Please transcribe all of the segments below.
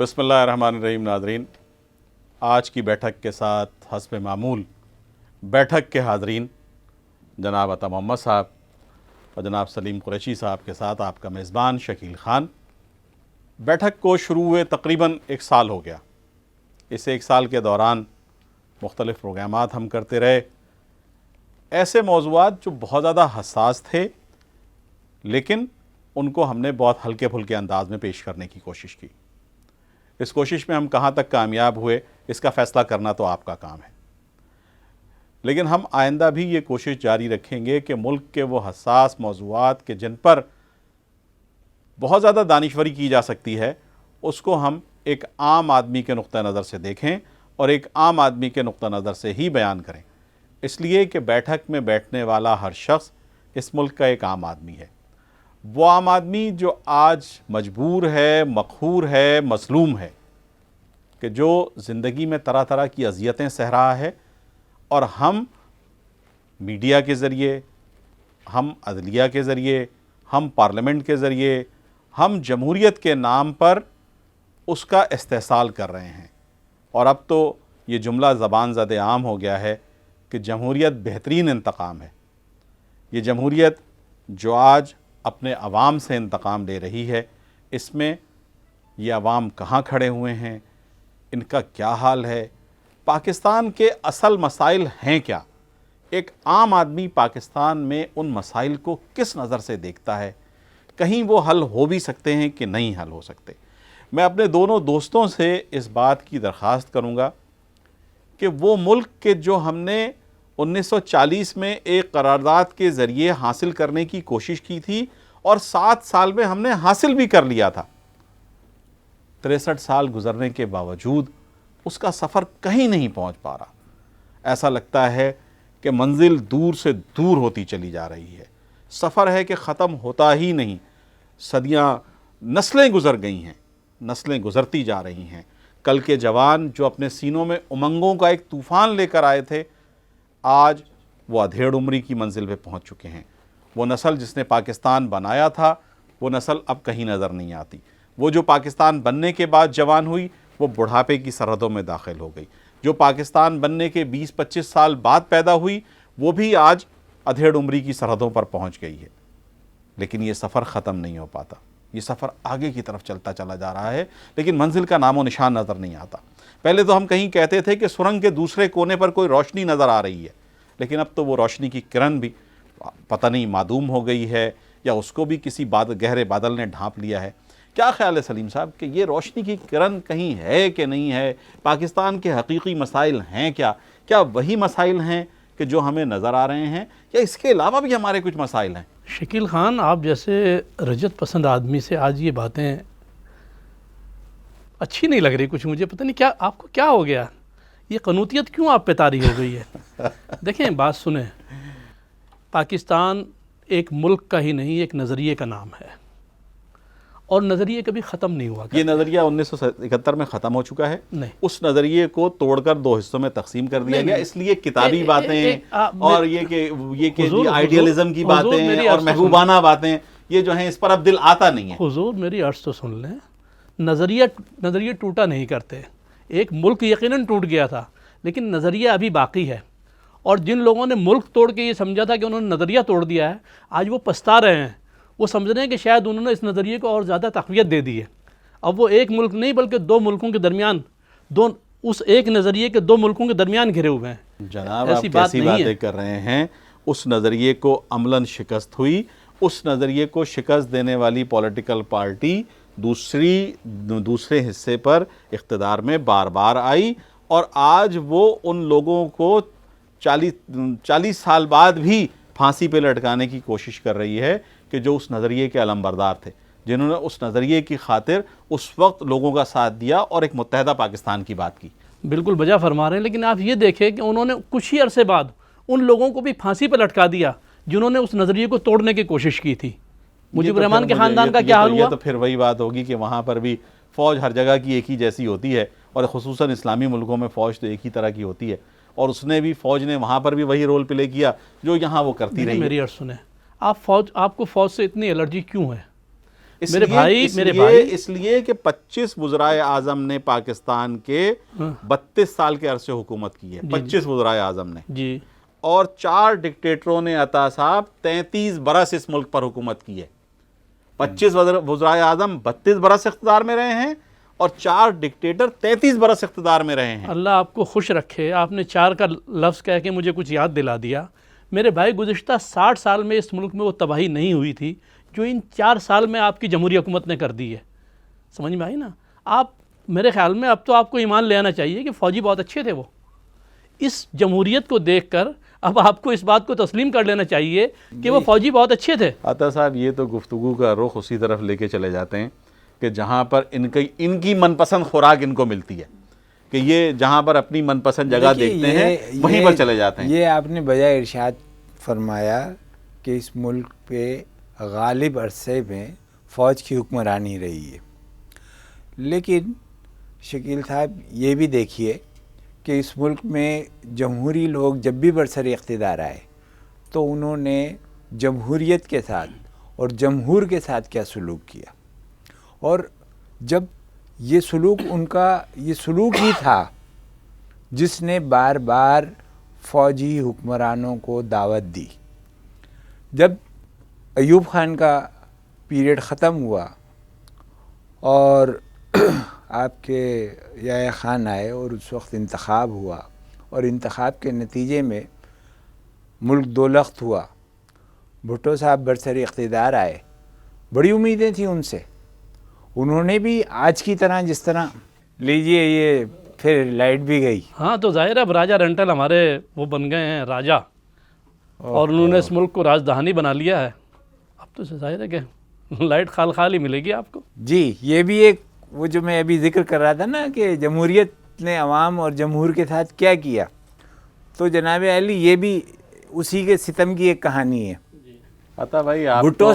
بسم اللہ الرحمن الرحیم. ناظرین، آج کی بیٹھک کے ساتھ حسب معمول بیٹھک کے حاضرین جناب عطا محمد صاحب اور جناب سلیم قریشی صاحب کے ساتھ آپ کا میزبان شکیل خان. بیٹھک کو شروع ہوئے تقریباً 1 سال ہو گیا. اس 1 سال کے دوران مختلف پروگرامات ہم کرتے رہے. ایسے موضوعات جو بہت زیادہ حساس تھے لیکن ان کو ہم نے بہت ہلکے پھلکے انداز میں پیش کرنے کی کوشش کی. اس کوشش میں ہم کہاں تک کامیاب ہوئے اس کا فیصلہ کرنا تو آپ کا کام ہے، لیکن ہم آئندہ بھی یہ کوشش جاری رکھیں گے کہ ملک کے وہ حساس موضوعات کے جن پر بہت زیادہ دانشوری کی جا سکتی ہے اس کو ہم ایک عام آدمی کے نقطہ نظر سے دیکھیں اور ایک عام آدمی کے نقطہ نظر سے ہی بیان کریں، اس لیے کہ بیٹھک میں بیٹھنے والا ہر شخص اس ملک کا ایک عام آدمی ہے. وہ عام آدمی جو آج مجبور ہے، مقہور ہے، مظلوم ہے، کہ جو زندگی میں طرح طرح کی اذیتیں سہ رہا ہے، اور ہم میڈیا کے ذریعے، ہم عدلیہ کے ذریعے، ہم پارلیمنٹ کے ذریعے، ہم جمہوریت کے نام پر اس کا استحصال کر رہے ہیں. اور اب تو یہ جملہ زبان زد عام ہو گیا ہے کہ جمہوریت بہترین انتقام ہے. یہ جمہوریت جو آج اپنے عوام سے انتقام لے رہی ہے، اس میں یہ عوام کہاں کھڑے ہوئے ہیں، ان کا کیا حال ہے، پاکستان کے اصل مسائل ہیں کیا، ایک عام آدمی پاکستان میں ان مسائل کو کس نظر سے دیکھتا ہے، کہیں وہ حل ہو بھی سکتے ہیں کہ نہیں حل ہو سکتے. میں اپنے دونوں دوستوں سے اس بات کی درخواست کروں گا کہ وہ ملک کے جو ہم نے 1940 میں ایک قرارداد کے ذریعے حاصل کرنے کی کوشش کی تھی اور 7 سال میں ہم نے حاصل بھی کر لیا تھا، 63 سال گزرنے کے باوجود اس کا سفر کہیں نہیں پہنچ پا رہا. ایسا لگتا ہے کہ منزل دور سے دور ہوتی چلی جا رہی ہے. سفر ہے کہ ختم ہوتا ہی نہیں. صدیاں، نسلیں گزر گئی ہیں، نسلیں گزرتی جا رہی ہیں. کل کے جوان جو اپنے سینوں میں امنگوں کا ایک طوفان لے کر آئے تھے، آج وہ ادھیڑ عمری کی منزل پہ پہنچ چکے ہیں. وہ نسل جس نے پاکستان بنایا تھا، وہ نسل اب کہیں نظر نہیں آتی. وہ جو پاکستان بننے کے بعد جوان ہوئی، وہ بڑھاپے کی سرحدوں میں داخل ہو گئی. جو پاکستان بننے کے 20-25 سال بعد پیدا ہوئی، وہ بھی آج ادھیڑ عمری کی سرحدوں پر پہنچ گئی ہے. لیکن یہ سفر ختم نہیں ہو پاتا. یہ سفر آگے کی طرف چلتا چلا جا رہا ہے، لیکن منزل کا نام و نشان نظر نہیں آتا. پہلے تو ہم کہیں کہتے تھے کہ سرنگ کے دوسرے کونے پر کوئی روشنی نظر آ رہی ہے، لیکن اب تو وہ روشنی کی کرن بھی پتہ نہیں معدوم ہو گئی ہے یا اس کو بھی کسی گہرے بادل نے ڈھانپ لیا ہے. کیا خیال ہے سلیم صاحب کہ یہ روشنی کی کرن کہیں ہے کہ نہیں ہے؟ پاکستان کے حقیقی مسائل ہیں کیا؟ کیا وہی مسائل ہیں کہ جو ہمیں نظر آ رہے ہیں، یا اس کے علاوہ بھی ہمارے کچھ مسائل ہیں؟ شکیل خان، آپ جیسے رجت پسند آدمی سے آج یہ باتیں اچھی نہیں لگ رہی. کچھ مجھے پتہ نہیں کیا آپ کو کیا ہو گیا، یہ قنوطیت کیوں آپ پہ طاری ہو گئی ہے؟ دیکھیں، بات سنیں، پاکستان ایک ملک کا ہی نہیں، ایک نظریے کا نام ہے، اور نظریے کبھی ختم نہیں ہوا. یہ نظریہ 1971 میں ختم ہو چکا ہے. نہیں، اس نظریے کو توڑ کر 2 حصوں میں تقسیم کر دیا گیا. اس لیے کتابی باتیں اور یہ کہ آئیڈیالزم کی باتیں اور محبوبانہ باتیں، یہ جو ہیں اس پر اب دل آتا نہیں ہے. حضور میری عرض تو سن لیں. نظریہ ٹوٹا نہیں کرتے. ایک ملک یقیناً ٹوٹ گیا تھا، لیکن نظریہ ابھی باقی ہے. اور جن لوگوں نے ملک توڑ کے یہ سمجھا تھا کہ انہوں نے نظریہ توڑ دیا ہے، آج وہ پچھتا رہے ہیں. وہ سمجھ رہے ہیں کہ شاید انہوں نے اس نظریے کو اور زیادہ تقویت دے دی ہے. اب وہ ایک ملک نہیں بلکہ 2 ملکوں کے درمیان، اس ایک نظریے کے 2 ملکوں کے درمیان گھرے ہوئے ہیں. جناب، آپ کیسی باتیں کر رہے ہیں؟ اس نظریے کو عملاً شکست ہوئی. اس نظریے کو شکست دینے والی پولیٹیکل پارٹی دوسرے حصے پر اقتدار میں بار بار آئی، اور آج وہ ان لوگوں کو 40 سال بعد بھی پھانسی پہ لٹکانے کی کوشش کر رہی ہے کہ جو اس نظریے کے علمبردار تھے، جنہوں نے اس نظریے کی خاطر اس وقت لوگوں کا ساتھ دیا اور ایک متحدہ پاکستان کی بات کی. بالکل بجا فرما رہے ہیں، لیکن آپ یہ دیکھیں کہ انہوں نے کچھ ہی عرصے بعد ان لوگوں کو بھی پھانسی پہ لٹکا دیا جنہوں نے اس نظریے کو توڑنے کی کوشش کی تھی. مجیب الرحمان کے خاندان کا کیا حال ہوا؟ یہ تو پھر وہی بات ہوگی کہ وہاں پر بھی فوج ہر جگہ کی ایک ہی جیسی ہوتی ہے، اور خصوصاً اسلامی ملکوں میں فوج تو ایک ہی طرح کی ہوتی ہے، اور فوج نے وہاں پر بھی وہی رول پلے کیا جو یہاں وہ کرتی رہی. میری عرض سنیں، آپ کو فوج سے اتنی الرجی کیوں ہے؟ میرے بھائی اس لیے کہ 25 وزرائے اعظم نے پاکستان کے 32 سال کے عرصے حکومت کی ہے، 25 وزرائے اعظم نے، جی، اور 4 ڈکٹیٹروں نے عطا صاحب 33 برس اس ملک پر حکومت کی ہے۔ 25 وزرائے اعظم 32 برس اقتدار میں رہے ہیں اور 4 ڈکٹیٹر 33 برس اقتدار میں رہے ہیں۔ اللہ آپ کو خوش رکھے، آپ نے 4 کا لفظ کہہ کے مجھے کچھ یاد دلا دیا۔ میرے بھائی گزشتہ 60 سال میں اس ملک میں وہ تباہی نہیں ہوئی تھی جو ان 4 سال میں آپ کی جمہوری حکومت نے کر دی ہے، سمجھ میں آئی نا؟ آپ میرے خیال میں اب تو آپ کو ایمان لے آنا چاہیے کہ فوجی بہت اچھے تھے وہ۔ اس جمہوریت کو دیکھ کر اب آپ کو اس بات کو تسلیم کر لینا چاہیے کہ وہ فوجی بہت اچھے تھے۔ عطا صاحب یہ تو گفتگو کا رخ اسی طرف لے کے چلے جاتے ہیں کہ جہاں پر ان کی من پسند خوراک ان کو ملتی ہے، کہ یہ جہاں پر اپنی من پسند جگہ دیکھتے ہیں وہیں پر چلے جاتے ہیں۔ یہ آپ نے بجائے ارشاد فرمایا کہ اس ملک پہ غالب عرصے میں فوج کی حکمرانی رہی ہے، لیکن شکیل صاحب یہ بھی دیکھیے کہ اس ملک میں جمہوری لوگ جب بھی برسر اقتدار آئے تو انہوں نے جمہوریت کے ساتھ اور جمہور کے ساتھ کیا سلوک کیا، اور جب یہ سلوک ان کا یہ سلوک ہی تھا جس نے بار بار فوجی حکمرانوں کو دعوت دی۔ جب ایوب خان کا پیریڈ ختم ہوا اور آپ کے یحییٰ خان آئے اور اس وقت انتخاب ہوا، اور انتخاب کے نتیجے میں ملک دو لخت ہوا، بھٹو صاحب برسر اقتدار آئے، بڑی امیدیں تھیں ان سے، انہوں نے بھی آج کی طرح جس طرح لیجئے یہ پھر لائٹ بھی گئی۔ ہاں تو ظاہر ہے اب راجہ رنٹل ہمارے وہ بن گئے ہیں راجہ، اور انہوں نے اس ملک کو راجدھانی بنا لیا ہے، اب تو ظاہر ہے کہ لائٹ خال خال ہی ملے گی آپ کو۔ جی، یہ بھی ایک وہ جو میں ابھی ذکر کر رہا تھا نا کہ جمہوریت نے عوام اور جمہور کے ساتھ کیا کیا، تو جناب علی یہ بھی اسی کے ستم کی ایک کہانی ہے۔ عطا بھائی آپ تو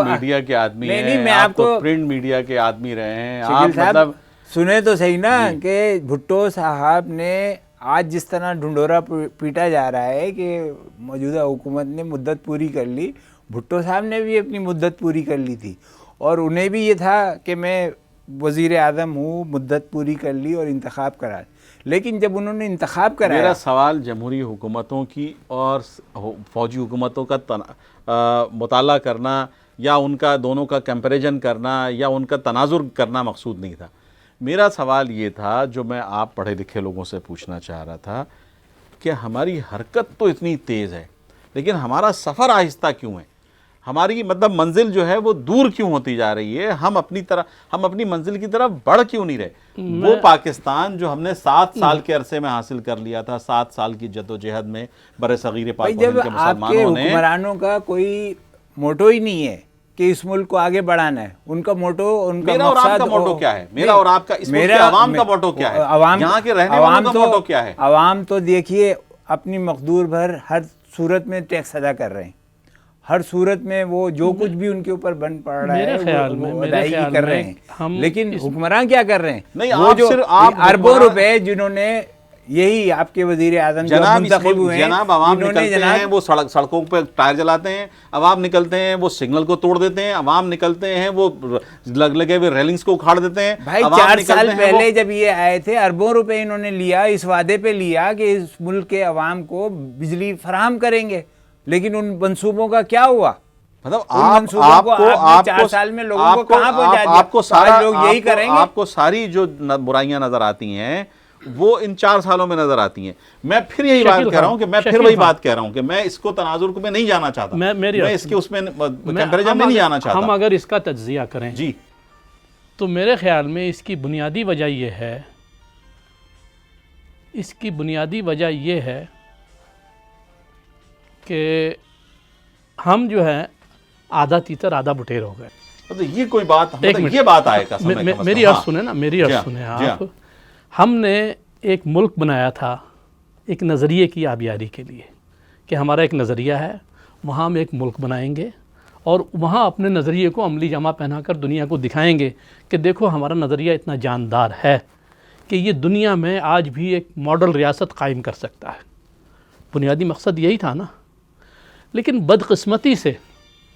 میڈیا کے آدمی ہیں، آپ تو پرنٹ میڈیا کے آدمی رہے ہیں، آپ مطلب سنے تو صحیح نا کہ بھٹو صاحب نے آج جس طرح ڈھنڈورا پیٹا جا رہا ہے کہ موجودہ حکومت نے مدت پوری کر لی، بھٹو صاحب نے بھی اپنی مدت پوری کر لی تھی، اور انہیں بھی یہ تھا کہ میں وزیر اعظم ہوں، مدت پوری کر لی اور انتخاب کرا، لیکن جب انہوں نے انتخاب کرایا۔ میرا سوال جمہوری حکومتوں کی اور فوجی حکومتوں کا مطالعہ کرنا یا ان کا دونوں کا کمپیریزن کرنا یا ان کا تناظر کرنا مقصود نہیں تھا، میرا سوال یہ تھا جو میں آپ پڑھے لکھے لوگوں سے پوچھنا چاہ رہا تھا کہ ہماری حرکت تو اتنی تیز ہے لیکن ہمارا سفر آہستہ کیوں ہے؟ ہماری مطلب منزل جو ہے وہ دور کیوں ہوتی جا رہی ہے؟ ہم اپنی منزل کی طرف بڑھ کیوں نہیں رہے؟ وہ پاکستان جو ہم نے 7 سال کے عرصے میں حاصل کر لیا تھا، 7 سال کی جدوجہد میں برصغیر پاک و ہند کے مسلمانوں نے، حکمرانوں کا کوئی موٹو ہی نہیں ہے کہ اس ملک کو آگے بڑھانا ہے، ان کا موٹو، ان کا میرا اور آپ کا موٹو کیا ہے؟ میرا اور آپ کا، اس ملک کے عوام کا موٹو کیا ہے؟ یہاں کے رہنے والوں کا موٹو کیا ہے؟ عوام تو دیکھیے اپنی مقدور بھر ہر صورت میں ٹیکس ادا کر رہے ہیں، ہر صورت میں وہ جو کچھ بھی ان کے اوپر بن پڑ رہا ہے وہ ادائیگی کر رہے ہیں، لیکن حکمران کیا کر رہے ہیں؟ وہ جو اربوں روپے جنہوں نے، یہی آپ کے وزیر اعظم جو منتخب ہوئے ہیں، جناب عوام نکلتے ہیں وہ سڑکوں پہ ٹائر جلاتے ہیں، عوام نکلتے ہیں وہ سگنل کو توڑ دیتے ہیں، عوام نکلتے ہیں وہ لگے ہوئے ریلنگز کو اکھاڑ دیتے ہیں۔ بھائی 4 سال پہلے جب یہ آئے تھے اربوں روپے انہوں نے لیا، اس وعدے پہ لیا کہ اس ملک کے عوام کو بجلی فراہم کریں گے، لیکن ان منصوبوں کا کیا ہوا؟ مطلب آپ 4 سال میں لوگوں کو کہاں پہنچا دیا؟ آپ کو ساری جو برائیاں نظر آتی ہیں وہ ان 4 سالوں میں نظر آتی ہیں۔ میں پھر یہی بات کہہ رہا ہوں کہ میں پھر وہی بات کہہ رہا ہوں کہ میں اس کو تناظر میں نہیں جانا چاہتا، میں اس کے اس میں کمپیریزن میں نہیں جانا چاہتا۔ ہم اگر اس کا تجزیہ کریں جی تو میرے خیال میں اس کی بنیادی وجہ یہ ہے کہ ہم جو ہے آدھا تیتر آدھا بٹیر ہو گئے۔ یہ کوئی بات، یہ بات آئے گا، میری عرض سنیں نا، میری عرض سنیں آپ۔ ہم نے ایک ملک بنایا تھا ایک نظریے کی آبیاری کے لیے کہ ہمارا ایک نظریہ ہے، وہاں ہم ایک ملک بنائیں گے اور وہاں اپنے نظریے کو عملی جامہ پہنا کر دنیا کو دکھائیں گے کہ دیکھو ہمارا نظریہ اتنا جاندار ہے کہ یہ دنیا میں آج بھی ایک ماڈل ریاست قائم کر سکتا ہے۔ بنیادی مقصد یہی تھا نا، لیکن بدقسمتی سے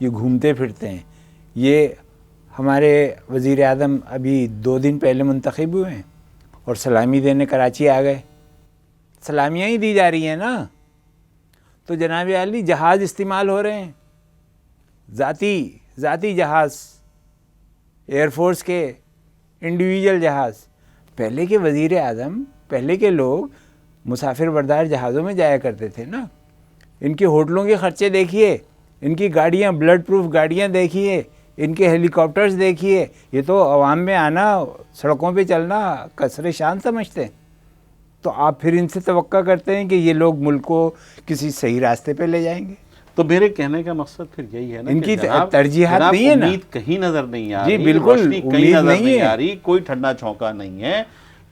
یہ گھومتے پھرتے ہیں. یہ ہمارے وزیر اعظم ابھی 2 دن پہلے منتخب ہوئے ہیں اور سلامی دینے کراچی آ گئے. سلامیاں ہی دی جا رہی ہیں نا. تو جناب عالی جہاز استعمال ہو رہے ہیں, ذاتی جہاز, ایئر فورس کے انڈیویجول جہاز. پہلے کے وزیر اعظم, پہلے کے لوگ مسافر بردار جہازوں میں جایا کرتے تھے نا. ان کے ہوٹلوں کے خرچے دیکھیے, ان کی گاڑیاں, بلڈ پروف گاڑیاں دیکھیے, ان کے ہیلی کاپٹرز دیکھیے. یہ تو عوام میں آنا, سڑکوں پہ چلنا کسر شان سمجھتے ہیں. تو آپ پھر ان سے توقع کرتے ہیں کہ یہ لوگ ملک کو کسی صحیح راستے پہ لے جائیں گے. تو میرے کہنے کا مقصد پھر یہی ہے نا ان کہ کی جناب ترجیحات نہیں ہے نا. امید کہیں نظر نہیں آ جی رہی, بالکل روشنی کہیں امید نظر نہیں ہے. آ رہی, کوئی ٹھنڈا چھونکا نہیں ہے,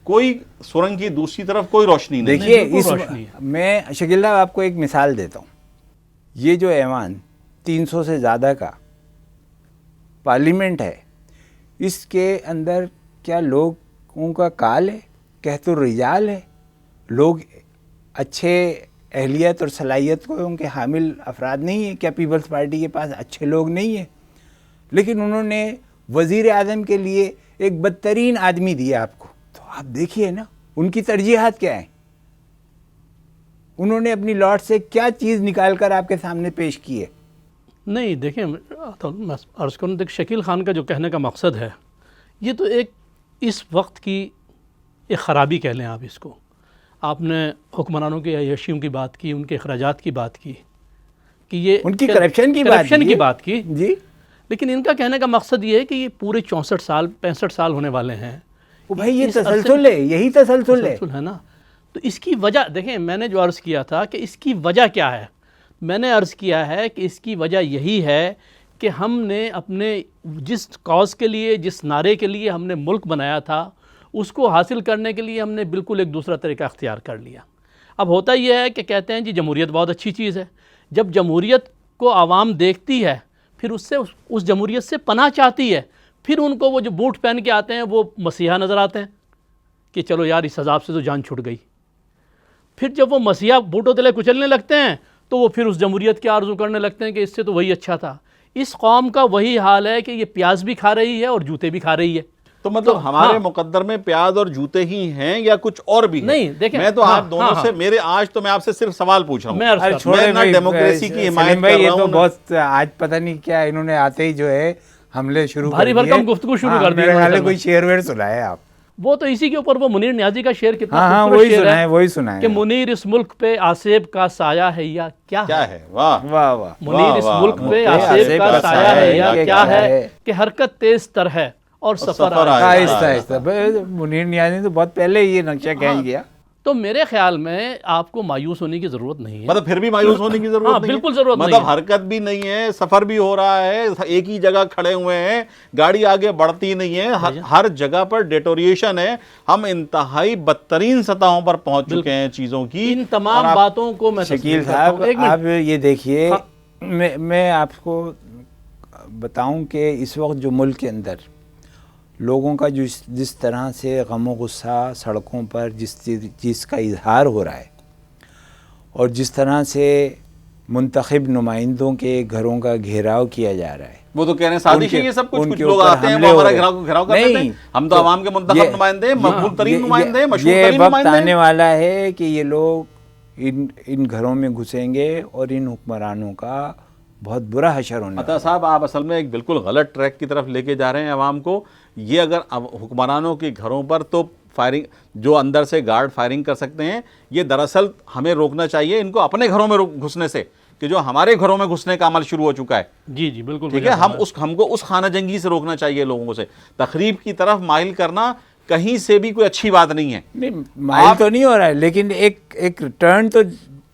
کوئی سرنگ کی دوسری طرف کوئی روشنی نہیں. دیکھیے بالکل روشنی ہے. میں شکیل صاحب آپ کو ایک مثال دیتا ہوں. یہ جو ایوان 300 سے زیادہ کا پارلیمنٹ ہے, اس کے اندر کیا لوگوں کا کال ہے, کہت الرجال ہے, لوگ اچھے اہلیت اور صلاحیت کو ان کے حامل افراد نہیں ہیں؟ کیا پیپلز پارٹی کے پاس اچھے لوگ نہیں ہیں؟ لیکن انہوں نے وزیر اعظم کے لیے ایک بدترین آدمی دیا آپ کو. تو آپ دیکھیے نا ان کی ترجیحات کیا ہیں, انہوں نے اپنی لاٹ سے کیا چیز نکال کر آپ کے سامنے پیش کی ہے. نہیں دیکھیں, میں عرض کروں, دیکھ شکیل خان کا جو کہنے کا مقصد ہے, یہ تو ایک اس وقت کی ایک خرابی کہہ لیں آپ اس کو. آپ نے حکمرانوں کے عیاشیوں کی بات کی, ان کے اخراجات کی بات کی, کہ یہ ان کی کرپشن کی بات کی جی. لیکن ان کا کہنے کا مقصد یہ ہے کہ یہ پورے 65 سال ہونے والے ہیں. وہ بھائی یہ تسلسل ہے, یہی تسلسل ہے نا. تو اس کی وجہ دیکھیں, میں نے جو عرض کیا تھا کہ اس کی وجہ کیا ہے, میں نے عرض کیا ہے کہ اس کی وجہ یہی ہے کہ ہم نے اپنے جس کاز کے لیے, جس نعرے کے لیے ہم نے ملک بنایا تھا, اس کو حاصل کرنے کے لیے ہم نے بالکل ایک دوسرا طریقہ اختیار کر لیا. اب ہوتا یہ ہے کہ کہتے ہیں جی جمہوریت بہت اچھی چیز ہے. جب جمہوریت کو عوام دیکھتی ہے, پھر اس جمہوریت سے پناہ چاہتی ہے, پھر ان کو وہ جو بوٹ پہن کے آتے ہیں وہ مسیحا نظر آتے ہیں کہ چلو یار اس عذاب سے تو جان چھوٹ گئی. پھر جب وہ مسیحا بوٹوں تلے کچلنے لگتے ہیں تو وہ پھر اس جمہوریت کی آرزو کرنے لگتے ہیں کہ اس سے تو وہی اچھا تھا. اس قوم کا وہی حال ہے کہ یہ پیاز بھی کھا رہی ہے اور جوتے بھی کھا رہی ہے. تو مطلب ہمارے مقدر میں پیاز اور جوتے ہی ہیں یا کچھ اور بھی ہیں؟ نہیں دیکھیں, میں تو آپ دونوں سے آج تو میں آپ سے صرف سوال پوچھ رہا ہوں. میں نہ ڈیموکریسی کی حمایت کر رہا ہوں. بہت آج پتہ نہیں کیا انہوں نے آتے ہی جو ہے حملے شروع کر بھاری بھرکم گفتگو شروع کر دی. کوئی شعر ویر سنائے آپ. وہ تو اسی کے اوپر وہ منیر نیازی کا شعر کتنا وہی سنائے کہ منیر اس ملک پہ آصیب کا سایہ ہے یا کیا ہے. واہ واہ واہ. منیر اس ملک پہ آصیب کا سایہ ہے یا کیا ہے کہ حرکت تیز تر ہے اور سفر آہستہ. منیر نیازی تو بہت پہلے یہ نقشہ کھینچ گیا. تو میرے خیال میں آپ کو مایوس ہونے کی ضرورت نہیں ہے. مطلب پھر بھی مایوس ہونے کی ضرورت نہیں ہے. بالکل ضرورت نہیں. مطلب حرکت بھی نہیں ہے, سفر بھی ہو رہا ہے, ایک ہی جگہ کھڑے ہوئے ہیں, گاڑی آگے بڑھتی نہیں ہے, ہر جگہ پر ڈیٹوریشن ہے. ہم انتہائی بدترین سطحوں پر پہنچ چکے ہیں چیزوں کی. ان تمام باتوں کو میں شکیل صاحب آپ یہ دیکھیے, میں آپ کو بتاؤں کہ اس وقت جو ملک کے اندر لوگوں کا جس طرح سے غم و غصہ سڑکوں پر جس چیز کا اظہار ہو رہا ہے, اور جس طرح سے منتخب نمائندوں کے گھروں کا گھیراؤ کیا جا رہا ہے. وہ تو کہہ رہے ہیں سازش ہے یہ سب کچھ لوگ آتے ہیں وہ ہمارا گھیراؤ کرتے ہیں. ہم تو عوام کے منتخب نمائندے ہیں, مقبول ترین نمائندے ہیں, مشہور ترین نمائندے ہیں. یہ وقت آنے والا ہے کہ یہ لوگ ان گھروں میں گھسیں گے اور ان حکمرانوں کا بہت برا حشر ہونے. عطا صاحب آپ اصل میں ایک بالکل غلط ٹریک کی طرف لے کے جا رہے ہیں عوام کو. یہ اگر حکمرانوں کے گھروں پر تو فائرنگ, جو اندر سے گارڈ فائرنگ کر سکتے ہیں, یہ دراصل ہمیں روکنا چاہیے ان کو اپنے گھروں میں گھسنے سے, کہ جو ہمارے گھروں میں گھسنے کا عمل شروع ہو چکا ہے. جی جی بالکل ٹھیک ہے, ہم کو اس خانہ جنگی سے روکنا چاہیے لوگوں سے. تخریب کی طرف مائل کرنا کہیں سے بھی کوئی اچھی بات نہیں ہے. مائل تو نہیں ہو رہا ہے, لیکن ایک ٹرن تو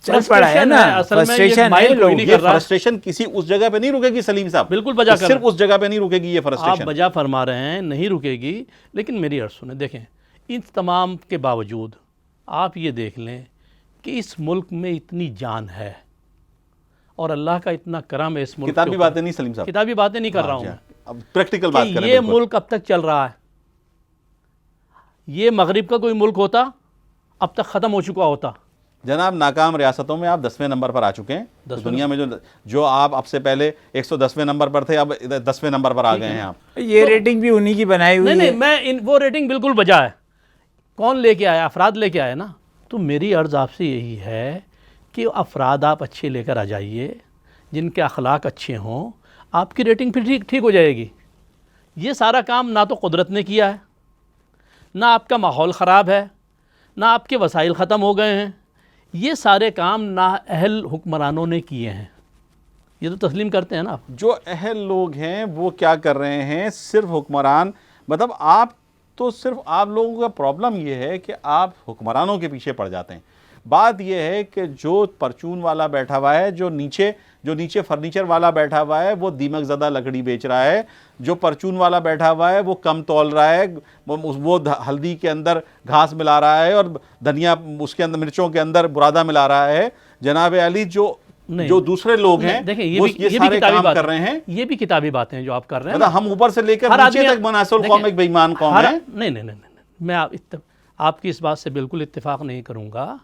چل پڑا ہے نا. فرسٹریشن کسی اس جگہ پہ نہیں رکے گی سلیم صاحب, بالکل بجا کر صرف اس جگہ پہ نہیں رکے گی یہ فرسٹریشن. آپ بجا فرما رہے ہیں, نہیں رکے گی. لیکن میری عرض سنیں, دیکھیں ان تمام کے باوجود آپ یہ دیکھ لیں کہ اس ملک میں اتنی جان ہے اور اللہ کا اتنا کرم ہے اس ملک. کتابی باتیں نہیں سلیم صاحب, کتابی باتیں نہیں کر رہا ہوں میں, اب پریکٹیکل بات کریں. یہ ملک اب تک چل رہا ہے. یہ مغرب کا کوئی ملک ہوتا اب تک ختم ہو چکا ہوتا. جناب ناکام ریاستوں میں آپ 10ویں نمبر پر آ چکے ہیں. دنیا میں جو آپ اب سے پہلے 110ویں نمبر پر تھے اب 10ویں نمبر پر آ گئے ہیں آپ. یہ ریٹنگ بھی انہی کی بنائی ہوئی ہے. نہیں میں وہ ریٹنگ بالکل بجا ہے. کون لے کے آیا؟ افراد لے کے آئے نا. تو میری عرض آپ سے یہی ہے کہ افراد آپ اچھے لے کر آ جائیے جن کے اخلاق اچھے ہوں, آپ کی ریٹنگ پھر ٹھیک ہو جائے گی. یہ سارا کام نہ تو قدرت نے کیا ہے, نہ آپ کا ماحول خراب ہے, نہ آپ کے وسائل ختم ہو گئے ہیں. یہ سارے کام نااہل حکمرانوں نے کیے ہیں. یہ تو تسلیم کرتے ہیں نا آپ. جو اہل لوگ ہیں وہ کیا کر رہے ہیں؟ صرف حکمران, مطلب آپ تو صرف آپ لوگوں کا پرابلم یہ ہے کہ آپ حکمرانوں کے پیچھے پڑ جاتے ہیں. بات یہ ہے کہ جو پرچون والا بیٹھا ہوا ہے, جو نیچے فرنیچر والا بیٹھا ہوا ہے وہ دیمک زدہ لکڑی بیچ رہا ہے. جو پرچون والا بیٹھا ہوا ہے وہ کم تول رہا ہے, وہ ہلدی کے اندر گھاس ملا رہا ہے اور دھنیا اس کے اندر مرچوں کے اندر برادہ ملا رہا ہے. جناب علی جو دوسرے لوگ ہیں وہ یہ سارے کام کر رہے ہیں. یہ بھی کتابی باتیں ہیں جو آپ کر رہے ہیں. مطلب ہم اوپر سے لے کر نیچے تک مناصر القوم ایک بے ایمان قوم ہے. نہیں میں آپ کی اس بات سے بالکل اتفاق نہیں کروں گا.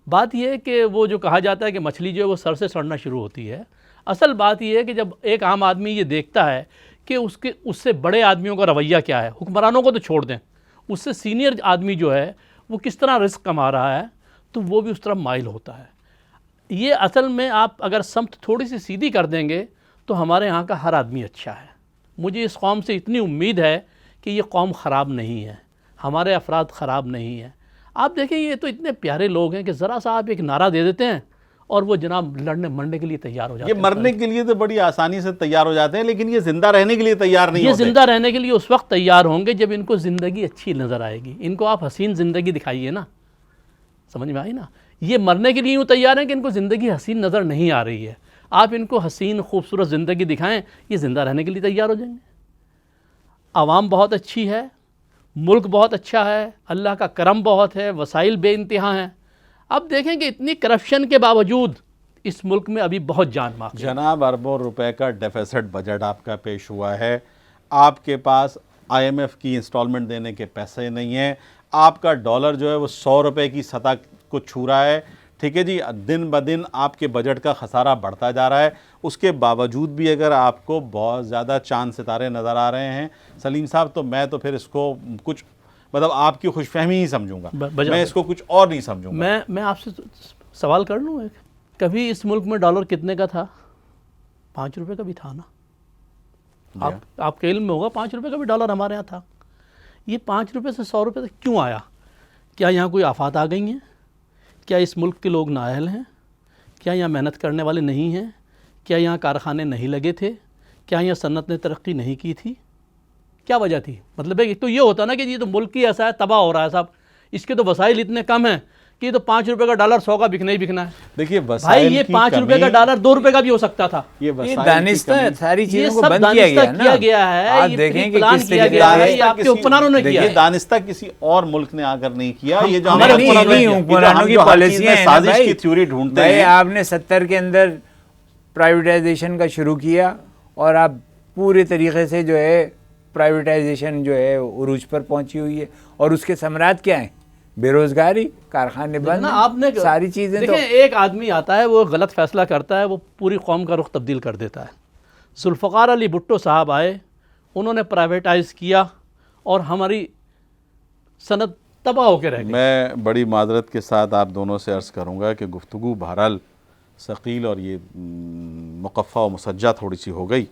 بات یہ ہے کہ وہ جو کہا جاتا ہے کہ مچھلی جو ہے وہ سر سے سڑنا شروع ہوتی ہے. اصل بات یہ ہے کہ جب ایک عام آدمی یہ دیکھتا ہے کہ اس سے بڑے آدمیوں کا رویہ کیا ہے, حکمرانوں کو تو چھوڑ دیں, اس سے سینئر آدمی جو ہے وہ کس طرح رزق کما رہا ہے, تو وہ بھی اس طرح مائل ہوتا ہے. یہ اصل میں آپ اگر سمت تھوڑی سی سیدھی کر دیں گے تو ہمارے ہاں کا ہر آدمی اچھا ہے. مجھے اس قوم سے اتنی امید ہے کہ یہ قوم خراب نہیں ہے, ہمارے افراد خراب نہیں ہیں. آپ دیکھیں یہ تو اتنے پیارے لوگ ہیں کہ ذرا سا آپ ایک نعرہ دے دیتے ہیں اور وہ جناب لڑنے مرنے کے لیے تیار ہو جاتے ہیں. یہ مرنے کے لیے تو بڑی آسانی سے تیار ہو جاتے ہیں, لیکن یہ زندہ رہنے کے لیے تیار نہیں ہوتے. یہ زندہ رہنے کے لیے اس وقت تیار ہوں گے جب ان کو زندگی اچھی نظر آئے گی. ان کو آپ حسین زندگی دکھائیے نا, سمجھ میں آئی نا. یہ مرنے کے لیے یوں تیار ہیں کہ ان کو زندگی حسین نظر نہیں آ رہی ہے. آپ ان کو حسین خوبصورت زندگی دکھائیں, یہ زندہ رہنے کے لیے تیار ہو جائیں گے. عوام بہت اچھی ہے, ملک بہت اچھا ہے, اللہ کا کرم بہت ہے, وسائل بے انتہا ہیں. اب دیکھیں کہ اتنی کرپشن کے باوجود اس ملک میں ابھی بہت جان باقی ہے. جناب اربوں روپے کا ڈیفیسٹ بجٹ آپ کا پیش ہوا ہے. آپ کے پاس IMF کی انسٹالمنٹ دینے کے پیسے نہیں ہیں. آپ کا ڈالر جو ہے وہ 100 روپے کی سطح کو چھو رہا ہے. ٹھیک ہے جی, دن بدن آپ کے بجٹ کا خسارہ بڑھتا جا رہا ہے. اس کے باوجود بھی اگر آپ کو بہت زیادہ چاند ستارے نظر آ رہے ہیں سلیم صاحب, تو میں تو پھر اس کو کچھ مطلب آپ کی خوش فہمی ہی سمجھوں گا, میں اس کو کچھ اور نہیں سمجھوں گا. میں آپ سے سوال کر لوں ایک, کبھی اس ملک میں ڈالر کتنے کا تھا؟ 5 روپے کا بھی تھا نا. آپ کے علم میں ہوگا 5 روپے کا بھی ڈالر ہمارے یہاں تھا. یہ 5 روپے سے 100 روپے تک کیوں آیا؟ کیا یہاں کوئی آفات آ گئی ہیں؟ کیا اس ملک کے لوگ نااہل ہیں؟ کیا یہاں محنت کرنے والے نہیں ہیں؟ کیا یہاں کارخانے نہیں لگے تھے؟ کیا یہاں صنعت نے ترقی نہیں کی تھی؟ کیا وجہ تھی؟ مطلب ایک تو یہ ہوتا نا کہ یہ تو ملک ہی ایسا ہے, تباہ ہو رہا ہے صاحب, اس کے تو وسائل اتنے کم ہیں کہ یہ تو 5 روپے کا ڈالر 100 کا بکنا ہی بکنا ہے. دیکھیے بھائی یہ 5 روپے کا ڈالر 2 روپے کا بھی ہو سکتا تھا. یہ دانستہ ساری یہ چیزوں کو سب بند کیا گیا دانستہ کیا گیا ہے, آپ یہ دیکھیں کہ پلان کس کیا طریقے گیا ہے, سے یہ آپ کے حکمرانوں نے کیا یہ ہے. دانستہ کسی اور ملک نے آ کر نہیں کیا. یہ جو ہمارے حکمرانوں کی پالیسیاں ہیں سازش کی تھیوری ڈھونڈتے ہیں. آپ نے 70 کے اندر پرائیویٹائزیشن کا شروع کیا اور آپ پورے طریقے سے جو ہے پرائیویٹائزیشن جو ہے عروج پر پہنچی ہوئی ہے, اور اس کے ثمرات کیا ہیں؟ بے روزگاری, کارخانے بند, آپ نے ساری چیزیں. دیکھیں ایک آدمی آتا ہے, وہ غلط فیصلہ کرتا ہے, وہ پوری قوم کا رخ تبدیل کر دیتا ہے. ذوالفقار علی بھٹو صاحب آئے, انہوں نے پرائیویٹائز کیا اور ہماری صنعت تباہ ہو کے رہ گئی. میں بڑی معذرت کے ساتھ آپ دونوں سے عرض کروں گا کہ گفتگو بہرحال ثقیل اور یہ مقفع و مسجع تھوڑی سی ہو گئی,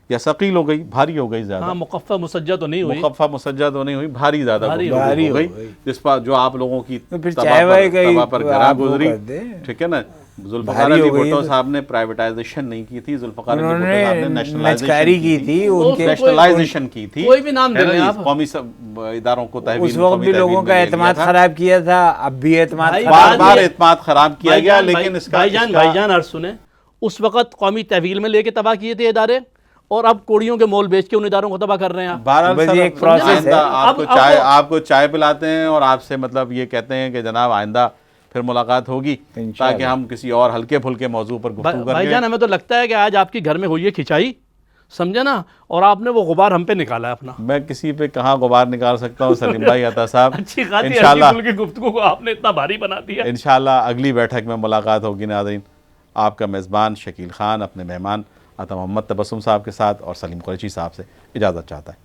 یا ثقیل ہو گئی, بھاری ہو گئی زیادہ. ہاں مقفع مسجع تو نہیں ہوئی, مقفع مسجع تو نہیں ہوئی, بھاری زیادہ بھاری ہو گئی, جس پر جو آپ لوگوں کی تباہ پر گراں گزری. ٹھیک ہے نا, ذوالفقار علی بھٹو صاحب نے پرائیویٹائزیشن نہیں کی تھی, ذوالفقار علی بھٹو صاحب نے نیشنلائزیشن کی تھی, نیشنلائزیشن کی تھی. کوئی بھی نام دے لیں آپ, قومی اداروں کو تحویل, اس وقت بھی لوگوں کا اعتماد خراب کیا تھا, اب بھی اعتماد بار بار اعتماد خراب کیا گیا. لیکن اس کا بھائی جان عرض سنیں, اس وقت قومی تحویل میں لے کے تباہ کیے تھے ادارے, اور اب کوڑیوں کے مول بیچ کے ان اداروں کو تباہ کر رہے ہیں. بہرحال ایک پروسیس ہے. آپ کو چائے پلاتے ہیں اور آپ سے مطلب یہ کہتے ہیں کہ جناب آئندہ پھر ملاقات ہوگی تاکہ ہم کسی اور ہلکے پھلکے موضوع پر گفتگو کریں. بھائی جان ہمیں تو لگتا ہے کہ آج آپ کے گھر میں ہوئی ہے کھچائی, سمجھا نا, اور آپ نے وہ غبار ہم پہ نکالا ہے اپنا. میں کسی پہ کہاں غبار نکال سکتا ہوں سلیم بھائی, عطا صاحب. اچھی خاصی انشاءاللہ ہلکی پھلکی گفتگو کو آپ نے اتنا بھاری بنا دیا. انشاءاللہ اگلی بیٹھک میں ملاقات ہوگی ناظرین. آپ کا میزبان شکیل خان اپنے مہمان عطا محمد تبسم صاحب کے ساتھ اور سلیم قریشی صاحب سے اجازت چاہتا ہے.